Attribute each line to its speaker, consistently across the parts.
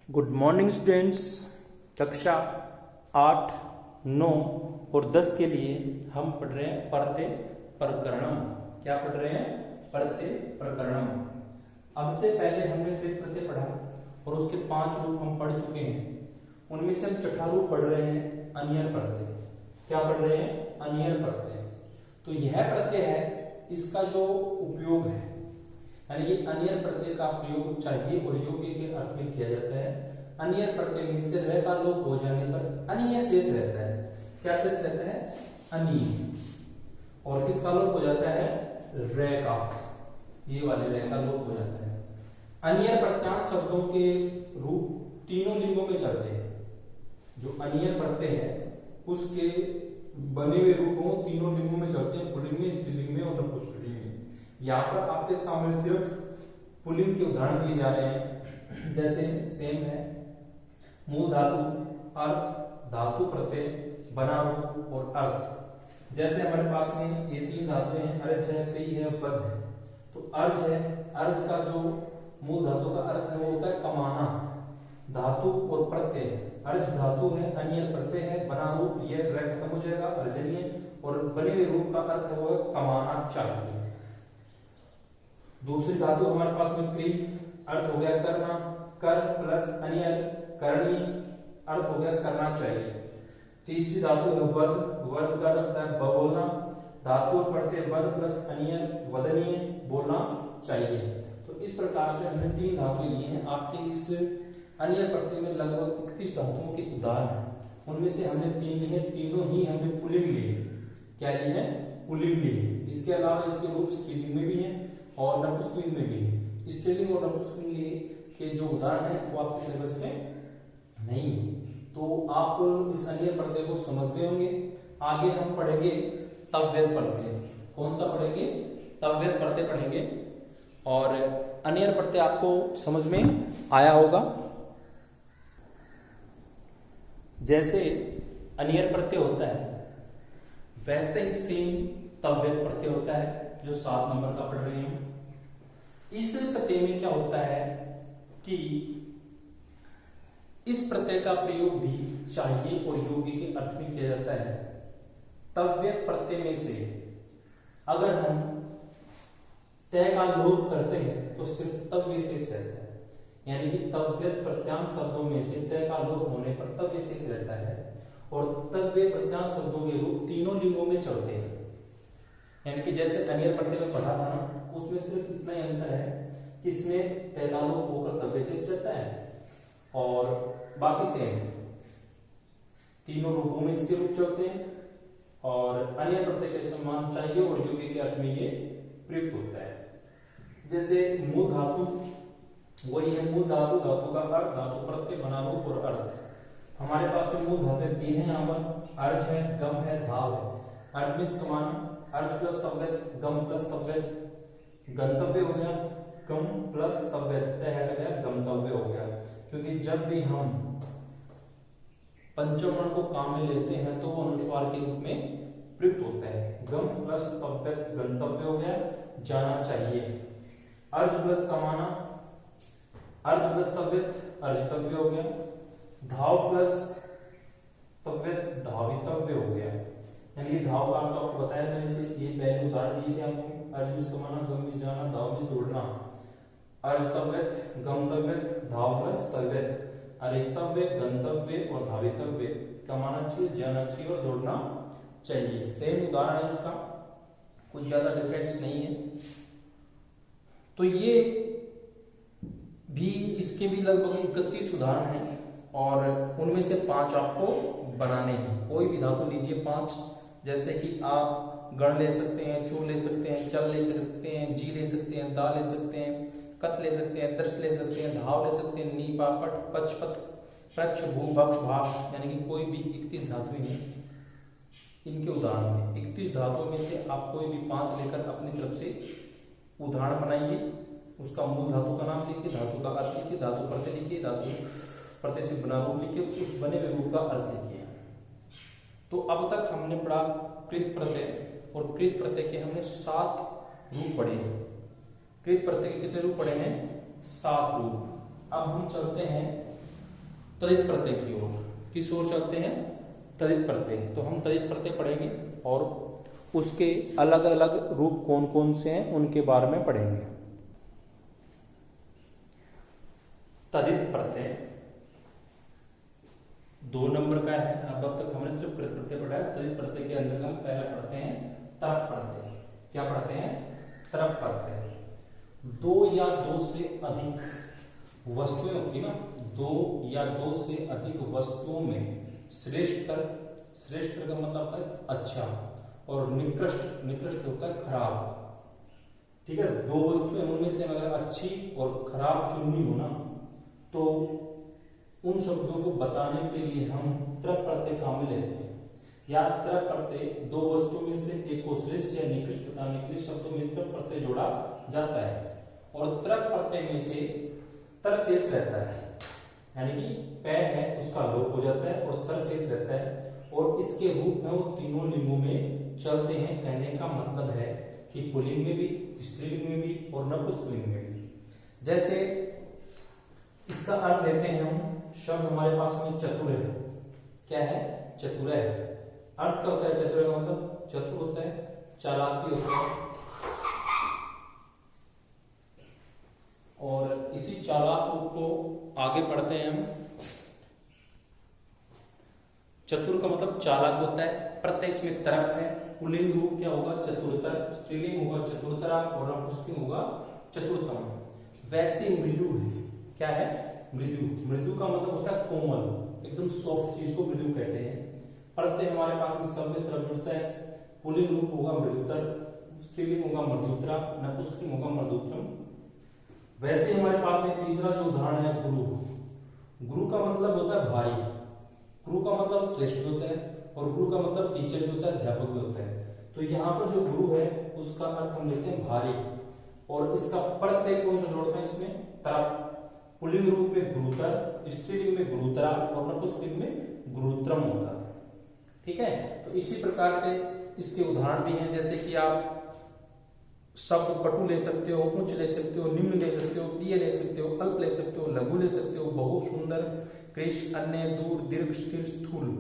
Speaker 1: Good morning students. कक्षा 8, 9 और 10 के लिए हम पढ़ रहे हैं परते प्रकरणम। क्या पढ़ रहे हैं? परते प्रकरणम। अब से पहले हमने कृत प्रत्यय पढ़ा और उसके 5 रूप हम पढ़ चुके हैं। उनमें से हम छठा रूप पढ़ रहे हैं अनियर प्रत्यय। क्या पढ़ रहे हैं? अनियर प्रत्यय। तो यह प्रत्यय है, इसका जो उपयोग है यानी कि अनियर प्रत्यय का प्रयोग चाहिए और योग्य के अर्थ में किया जाता है। अनियर प्रत्यय में से र का लोप हो जाने पर अनीय शेष रहता है। क्या शेष रहता है? अनीय। और किसका लोप हो जाता है? रे का। ये वाले रे का लोप हो जाता है। अनियर प्रत्यांत शब्दों के रूप तीनों लिंगों में चलते हैं। जो अनियर प्रत्यय है उसके बने हुए रूप हो तीनों लिंगों में चलते हैं, पुल्लिंग में, स्त्रीलिंग में और नपुंसकलिंग में। यहाँ पर आपके सामने सिर्फ पुल्लिंग के उदाहरण दिए जा रहे हैं। जैसे सेम है मूल धातु, अर्थ, धातु प्रत्यय, बना रूप और अर्थ। जैसे हमारे पास में ये 3 धातुएं हैं, अर्ज है, क्रिय है, वध है। तो अर्ज है, अर्ज का जो मूल धातु का अर्थ है वो होता है कमाना। धातु और प्रत्यय, अर्ज धातु है, अनियर प्रत्यय है, बना रूप ये खत्म हो जाएगा अर्जनीय, और बने हुए रूप का अर्थ है वो कमाना चाहिए। दूसरी धातु हमारे पास में क्रिय, अर्थ हो गया करना, कर प्लस अनियर, करनी, अर्थ हो गया करना चाहिए। तीसरी धातु है वध, वध का अर्थ है बोलना, धातु और प्रत्यय वध प्लस अनियर, वदनीय, बोलना चाहिए। तो इस प्रकार से हमने 3 धातुएं ली हैं। आपके इस अनियर प्रत्यय में लगभग 31 धातुओं के उदाहरण हैं। उनमें से हमने 3 लिए, तीनों ही हमने पुल्लिंग लिए। क्या लिए हैं? पुल्लिंग लिए। इसके अलावा इसके रूप स्त्रीलिंग में भी हैं और नपुंसकलिंग में भी है। स्त्रीलिंग और नपुंसकलिंग के जो उदाहरण है वो आपके सिलेबस में नहीं है। तो आप इस अनियर प्रत्यय को समझ गए होंगे। आगे हम पढ़ेंगे तव्यत प्रत्यय। कौन सा पढ़ेंगे? तव्यत प्रत्यय पढ़ेंगे। और अनियर प्रत्यय आपको समझ में आया होगा। जैसे अनियर प्रत्यय होता है वैसे ही सेम तव्यत प्रत्यय होता है, जो 7 नंबर का पढ़ रहे हैं। इस प्रत्यय में क्या होता है कि इस प्रत्यय का प्रयोग भी चाहिए और योग्य के अर्थ में किया जाता है। तव्यत प्रत्यय में से अगर हम तय का लोप करते हैं तो सिर्फ तव्य शेष रहता है। यानी कि तव्यत प्रत्यांत शब्दों में से तय का लोप होने पर तव्य शेष रहता है। और तव्य प्रत्यांत शब्दों के रूप तीनों लिंगों में चलते हैं। यानी कि जैसे अनियर प्रत्यय में पढ़ा था ना, उसमें सिर्फ इतना ही अंतर है कि इसमें तय का लोप होकर तव्य शेष रहता है और बाकी सेम है। तीनों रूपों में इसके रूप चलते हैं और अनियर प्रत्यय के समान चाहिए और योग्य के अर्थ में ये प्रयुक्त होता है। जैसे मूल धातु वही है, मूल धातु, धातु का अर्थ, धातु प्रत्यय, बना रूप और अर्थ। हमारे पास में मूल धातु 3 है। यहाँ पर अर्ज है, गम है, धाव है। अर्ज में कमाना, अर्ज प्लस तव्यत, गम प्लस तव्यत, गंतव्य हो गया, गम प्लस तव्यत, तय हो गया, गंतव्य हो गया। क्योंकि जब भी हम पंचम वर्ण को काम में लेते हैं तो वो अनुस्वार के रूप में प्रयुक्त होता है। गम प्लस तव्यत, गंतव्य हो गया, जाना चाहिए। अर्ज प्लस कमाना, अर्ज प्लस तव्यत, अर्जतव्य हो गया। धाव प्लस तव्यत, धावितव्य हो गया। यानी कि धाव का अर्थ आपको बताया मैंने, से ये पहले उदाहरण दिए थे आपको। अर्ज में कमाना, गम में जाना, धाव में दौड़ना। अर्जतव्यत, गमतव्यत, धाव प्लस तव्यत, अर्जतव्य, गंतव्य और धावितव्य, कमाना चाहिए, जाना चाहिए और दौड़ना चाहिए। सेम उदाहरण है इसका, कुछ ज्यादा डिफरेंस नहीं है। तो ये भी, इसके भी लगभग 31 उदाहरण हैं और उनमें से 5 आपको बनाने हैं। कोई भी धातु लीजिए 5, जैसे कि आप गण ले सकते हैं, चूर ले सकते हैं, चल ले सकते हैं, जी ले सकते हैं, दा ले सकते हैं, कत ले सकते हैं, दर्श ले सकते हैं, धाव ले सकते हैं, नी, पापट, पच, पत, प्रच्छ, भू, भक्ष, भाष। यानी कि कोई भी 31 धातुएं हैं इनके उदाहरण हैं। 31 धातुओं में से आप कोई भी 5 लेकर अपनी तरफ से उदाहरण बनाइए। उसका मूल धातु का नाम लिखिए, धातु का अर्थ लिखिए, धातु प्रत्यय लिखिए, धातु प्रत्यय से बना रूप लिखिए, उस बने हुए रूप का अर्थ लिखिए। तो अब तक हमने पढ़ा कृत प्रत्यय, और कृत प्रत्यय के हमने 7 रूप पढ़े हैं। कृत प्रत्यय के कितने रूप पढ़े हैं? 7 रूप। अब हम चलते हैं तदित प्रत्यय की ओर। किस ओर चलते हैं? तदित प्रत्यय। तो हम तदित प्रत्यय पढ़ेंगे और उसके अलग अलग रूप कौन कौन से हैं उनके बारे में पढ़ेंगे। तदित प्रत्यय 2 नंबर का है। अब तक हमने सिर्फ कृत प्रत्यय पढ़ा है। तदित प्रत्यय के अंदर हम पहला पढ़ते हैं तरप प्रत्यय। क्या पढ़ते हैं? तरप प्रत्यय। 2 या 2 से अधिक वस्तुएं होती ना, 2 या 2 से अधिक वस्तुओं में श्रेष्ठ तर्क, श्रेष्ठ तर्क का मतलब होता है अच्छा, और निकृष्ट, निकृष्ट होता है खराब। ठीक है, 2 वस्तुएं उनमें से अगर अच्छी और खराब चुननी हो ना, तो उन शब्दों को बताने के लिए हम तरप प्रत्यय काम में लेते हैं। या तरप प्रत्यय 2 वस्तुओं में से एक को श्रेष्ठ या निकृष्ट बताने के लिए शब्दों में तरप प्रत्यय जोड़ा जाता है। और तरप प्रत्यय में से तर शेष रहता है, यानी कि पै है उसका लोप हो जाता है और तर शेष रहता है, और इसके रूप में वो तीनों लिंगों में चलते हैं। कहने का मतलब है कि पुल्लिंग में भी, स्त्रीलिंग में भी और नपुंसकलिंग में भी। जैसे इसका अर्थ लेते हैं हम, शब्द हमारे पास में चतुर है। क्या है? चतुर है। अर्थ क्या होता है चतुर का मतलब? चतुर होता है, चालाक भी होता है। और इसी चालाक रूप को आगे पढ़ते हैं हम। चतुर का मतलब चालाक होता है, प्रत्यय इसमें तरक है। पुल्लिंग रूप क्या होगा? चतुरतर। स्त्रीलिंग होगा चतुरतरा और नपुंसकलिंग होगा चतुरतम। वैसे मृदु है। क्या है? मृदु। मृदु का मतलब होता है कोमल, एकदम सॉफ्ट चीज को मृदु कहते हैं। प्रत्यय हमारे पास में सब में तरफ जुड़ता है। पुल्लिंग रूप होगा मृदुतर, स्त्रीलिंग होगा मृदुतरा, नपुंसकलिंग होगा मृदुतम। वैसे हमारे पास में तीसरा जो उदाहरण है गुरु। गुरु का मतलब होता है भाई। गुरु का मतलब श्रेष्ठ होता है, और गुरु का मतलब टीचर भी होता है, अध्यापक भी होता है। तो यहाँ पर जो गुरु है उसका अर्थ हम लेते हैं भारी, और इसका प्रत्यय कौन सा जोड़ते हैं इसमें? तरप। पुल्लिंग रूप में गुरुतर, स्त्रीलिंग में गुरुतरा और नपुंसकलिंग में गुरुत्रम होगा। ठीक है, तो इसी प्रकार से इसके उदाहरण भी हैं। जैसे कि आप शब्द पटु ले सकते हो, उच्च ले सकते हो, निम्न ले सकते हो, प्रिय ले सकते हो, अल्प ले सकते हो, लघु ले सकते हो, बहुत सुंदर, कृश, अन्य, दूर, दीर्घ, स्थिर, स्थूल।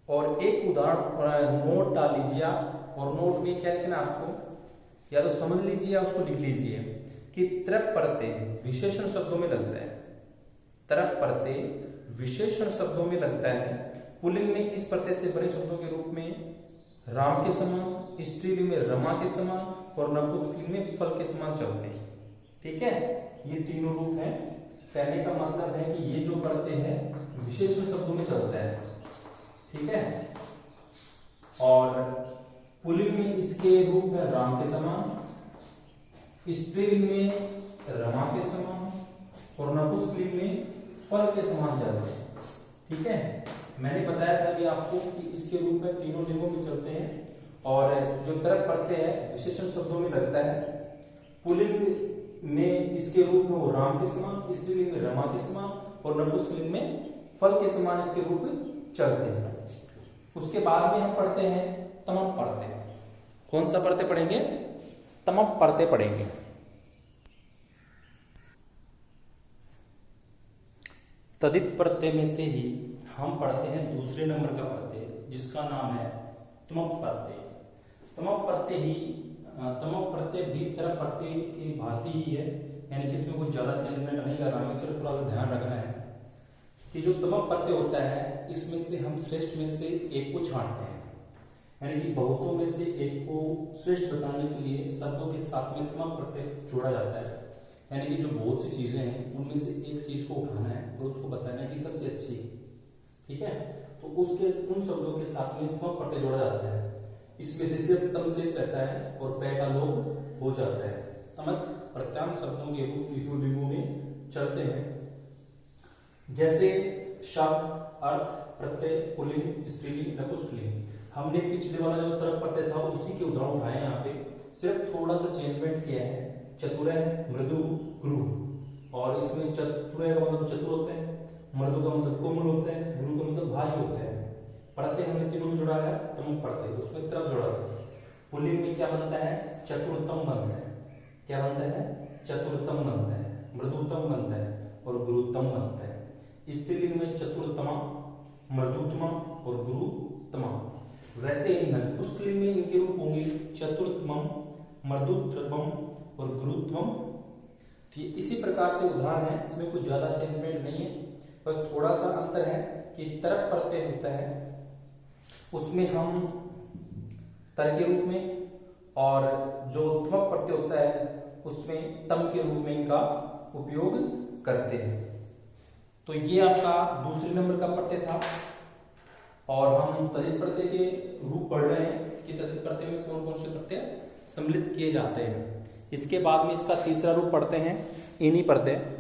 Speaker 1: और एक उदाहरण नोट डाल लीजिए आप, और नोट में क्या लिखना आपको, या तो समझ लीजिए या उसको लिख लीजिए कि तरप प्रत्यय विशेषण शब्दों में लगता है। तरप प्रत्यय विशेषण शब्दों में लगता है। पुल्लिंग में इस प्रत्यय से बने शब्दों के रूप में राम के समान, स्त्रीलिंग में रमा के समान, और नपुंसकलिंग में फल के समान चलते हैं। ठीक है, ये तीनों रूप हैं। कहने का मतलब है कि ये जो प्रत्यय है विशेषण शब्दों में चलता है। ठीक है, और पुल्लिंग में इसके रूप है राम के समान, स्त्रीलिंग में रमा के समान, और नपुंसकलिंग में फल के समान चलते हैं। ठीक है, मैंने बताया था कि आपको कि इसके रूप में तीनों लिंगों में चलते हैं। और जो तरप प्रत्यय है विशेषण शब्दों में लगता है। पुल्लिंग में इसके रूप में वो राम के समान, स्त्रीलिंग में रमा के समान, और नपुंसकलिंग में फल के समान इसके रूप चलते हैं। उसके बाद में हम पढ़ते हैं तमप प्रत्यय। कौन सा प्रत्यय पढ़ेंगे? तमप प्रत्यय पढ़ेंगे। तदित प्रत्यय में से ही हम पढ़ते हैं दूसरे नंबर का प्रत्यय, जिसका नाम है तमप प्रत्यय। तमप प्रत्यय ही तमप प्रत्यय भी तरप प्रत्यय की भांति ही है, यानी कि इसमें कुछ ज्यादा चेंजमेंट नहीं करना है। सिर्फ थोड़ा सा ध्यान रखना है कि जो तमप प्रत्यय होता है इसमें से हम श्रेष्ठ में से एक को छांटते हैं, यानी कि बहुतों में से एक को श्रेष्ठ बताने के लिए शब्दों के साथ में तमप प्रत्यय जोड़ा जाता है। यानी कि जो बहुत सी चीजें हैं उनमें से एक चीज को उठाना है और उसको बताना है कि सबसे अच्छी। ठीक है, तो उसके उन शब्दों के साथ में तमप प्रत्यय जोड़ा जाता है। इसमें से सिर्फ तम शेष रहता है और पै का लोप हो जाता है। तमप प्रत्यांत शब्दों के रूप तीनों लिंगों में चलते हैं। जैसे शब्द, अर्थ, प्रत्यय, पुल्लिंग, स्त्रीलिंग, नपुंसकलिंग। हमने पिछले वाला जो तरप प्रत्यय था उसी के उदाहरण उठाए यहाँ पे, सिर्फ थोड़ा सा चेंजमेंट किया है। चतुर है, मृदु, गुरु। और इसमें चतुर का मतलब चतुर होता है, मृदु का मतलब कोमल होता है, गुरु का मतलब भारी होता है। प्रत्यय हमने तीनों में जोड़ा है, तमप प्रत्यय उसमें तरफ जोड़ा है। पुल्लिंग में क्या बनता है? चतुरतम बनता है। क्या बनता है? चतुरतम बनता है। मृदुतम बनता है और गुरुतम बनता है। स्त्रीलिंग में चतुर्थमा, मृदुतमा और गुरुतमा। वैसे ही नपुंसकलिंग में इनके रूप होंगे चतुर्थमम, मृदुतमम और गुरुतमम। ठीक इसी प्रकार से उदाहरण है, इसमें कुछ ज्यादा चेंजमेंट नहीं है, बस थोड़ा सा अंतर है कि तरक प्रत्यय होता है उसमें हम तर के रूप में, और जो ध्मक प्रत्यय होता है उसमें तम के रूप में इनका उपयोग करते हैं। तो ये आपका दूसरे नंबर का प्रत्यय था, और हम तदित प्रत्यय के रूप पढ़ रहे हैं कि तदित प्रत्यय में कौन कौन से प्रत्यय सम्मिलित किए जाते हैं। इसके बाद में इसका तीसरा रूप पढ़ते हैं इन्हीं प्रत्यय।